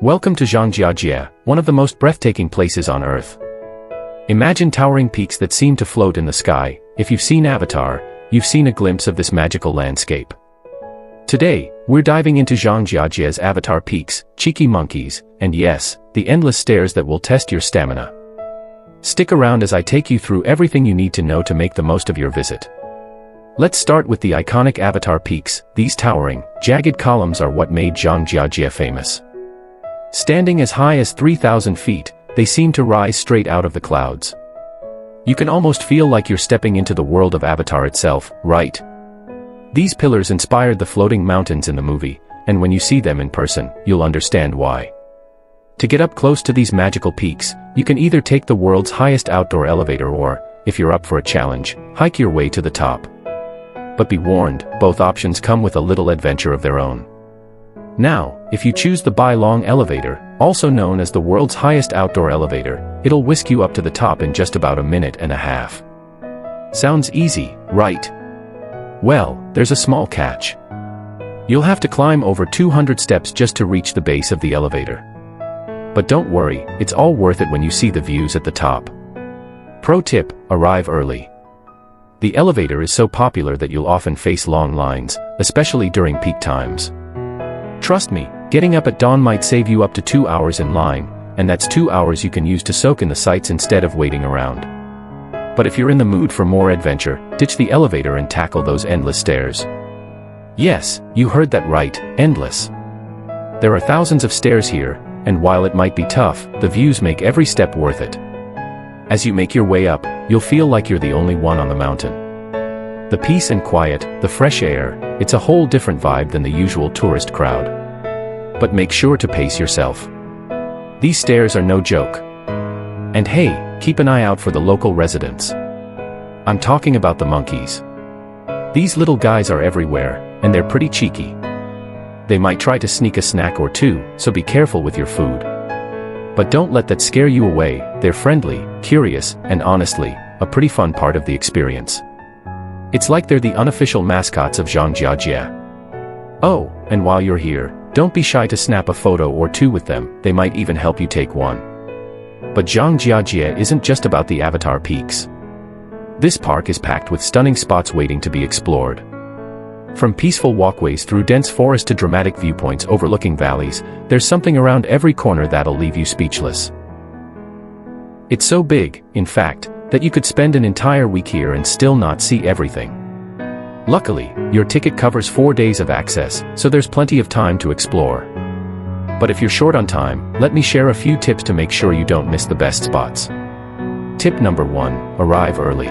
Welcome to Zhangjiajie, one of the most breathtaking places on Earth. Imagine towering peaks that seem to float in the sky. If you've seen Avatar, you've seen a glimpse of this magical landscape. Today, we're diving into Zhangjiajie's Avatar peaks, cheeky monkeys, and yes, the endless stairs that will test your stamina. Stick around as I take you through everything you need to know to make the most of your visit. Let's start with the iconic Avatar peaks. These towering, jagged columns are what made Zhangjiajie famous. Standing as high as 3,000 feet, they seem to rise straight out of the clouds. You can almost feel like you're stepping into the world of Avatar itself, right? These pillars inspired the floating mountains in the movie, and when you see them in person, you'll understand why. To get up close to these magical peaks, you can either take the world's highest outdoor elevator or, if you're up for a challenge, hike your way to the top. But be warned, both options come with a little adventure of their own. Now, if you choose the Bailong elevator, also known as the world's highest outdoor elevator, it'll whisk you up to the top in just about a minute and a half. Sounds easy, right? Well, there's a small catch. You'll have to climb over 200 steps just to reach the base of the elevator. But don't worry, it's all worth it when you see the views at the top. Pro tip, arrive early. The elevator is so popular that you'll often face long lines, especially during peak times. Trust me, getting up at dawn might save you up to 2 hours in line, and that's 2 hours you can use to soak in the sights instead of waiting around. But if you're in the mood for more adventure, ditch the elevator and tackle those endless stairs. Yes, you heard that right, endless. There are thousands of stairs here, and while it might be tough, the views make every step worth it. As you make your way up, you'll feel like you're the only one on the mountain. The peace and quiet, the fresh air, it's a whole different vibe than the usual tourist crowd. But make sure to pace yourself. These stairs are no joke. And hey, keep an eye out for the local residents. I'm talking about the monkeys. These little guys are everywhere, and they're pretty cheeky. They might try to sneak a snack or two, so be careful with your food. But don't let that scare you away, they're friendly, curious, and honestly, a pretty fun part of the experience. It's like they're the unofficial mascots of Zhangjiajie. Oh, and while you're here, don't be shy to snap a photo or two with them, they might even help you take one. But Zhangjiajie isn't just about the Avatar peaks. This park is packed with stunning spots waiting to be explored. From peaceful walkways through dense forest to dramatic viewpoints overlooking valleys, there's something around every corner that'll leave you speechless. It's so big, in fact, that you could spend an entire week here and still not see everything. Luckily, your ticket covers 4 days of access, so there's plenty of time to explore. But if you're short on time, let me share a few tips to make sure you don't miss the best spots. Tip number 1, arrive early.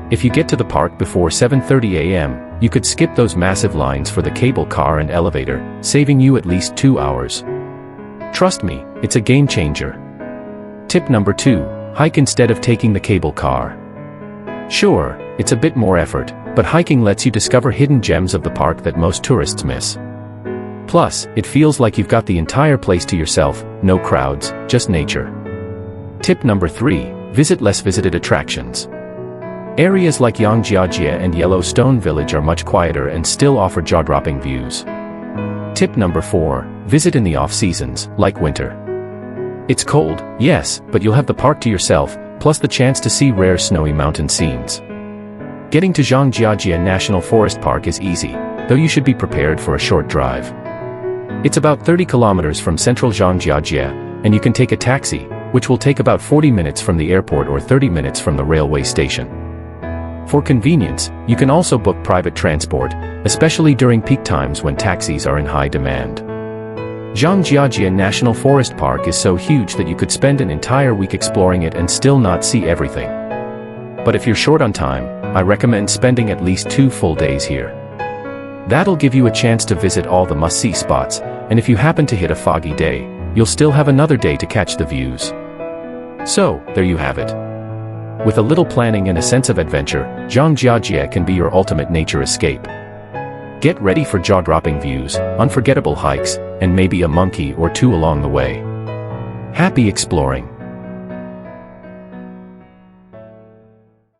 If you get to the park before 7:30 a.m., you could skip those massive lines for the cable car and elevator, saving you at least 2 hours. Trust me, it's a game changer. Tip number 2, hike instead of taking the cable car. Sure, it's a bit more effort, but hiking lets you discover hidden gems of the park that most tourists miss. Plus, it feels like you've got the entire place to yourself, no crowds, just nature. Tip number 3, visit less visited attractions. Areas like Zhangjiajie and Yellowstone Village are much quieter and still offer jaw-dropping views. Tip number 4, visit in the off-seasons, like winter. It's cold, yes, but you'll have the park to yourself, plus the chance to see rare snowy mountain scenes. Getting to Zhangjiajie National Forest Park is easy, though you should be prepared for a short drive. It's about 30 kilometers from central Zhangjiajie, and you can take a taxi, which will take about 40 minutes from the airport or 30 minutes from the railway station. For convenience, you can also book private transport, especially during peak times when taxis are in high demand. Zhangjiajie National Forest Park is so huge that you could spend an entire week exploring it and still not see everything. But if you're short on time, I recommend spending at least 2 full days here. That'll give you a chance to visit all the must-see spots, and if you happen to hit a foggy day, you'll still have another day to catch the views. So, there you have it. With a little planning and a sense of adventure, Zhangjiajie can be your ultimate nature escape. Get ready for jaw-dropping views, unforgettable hikes, and maybe a monkey or two along the way. Happy exploring!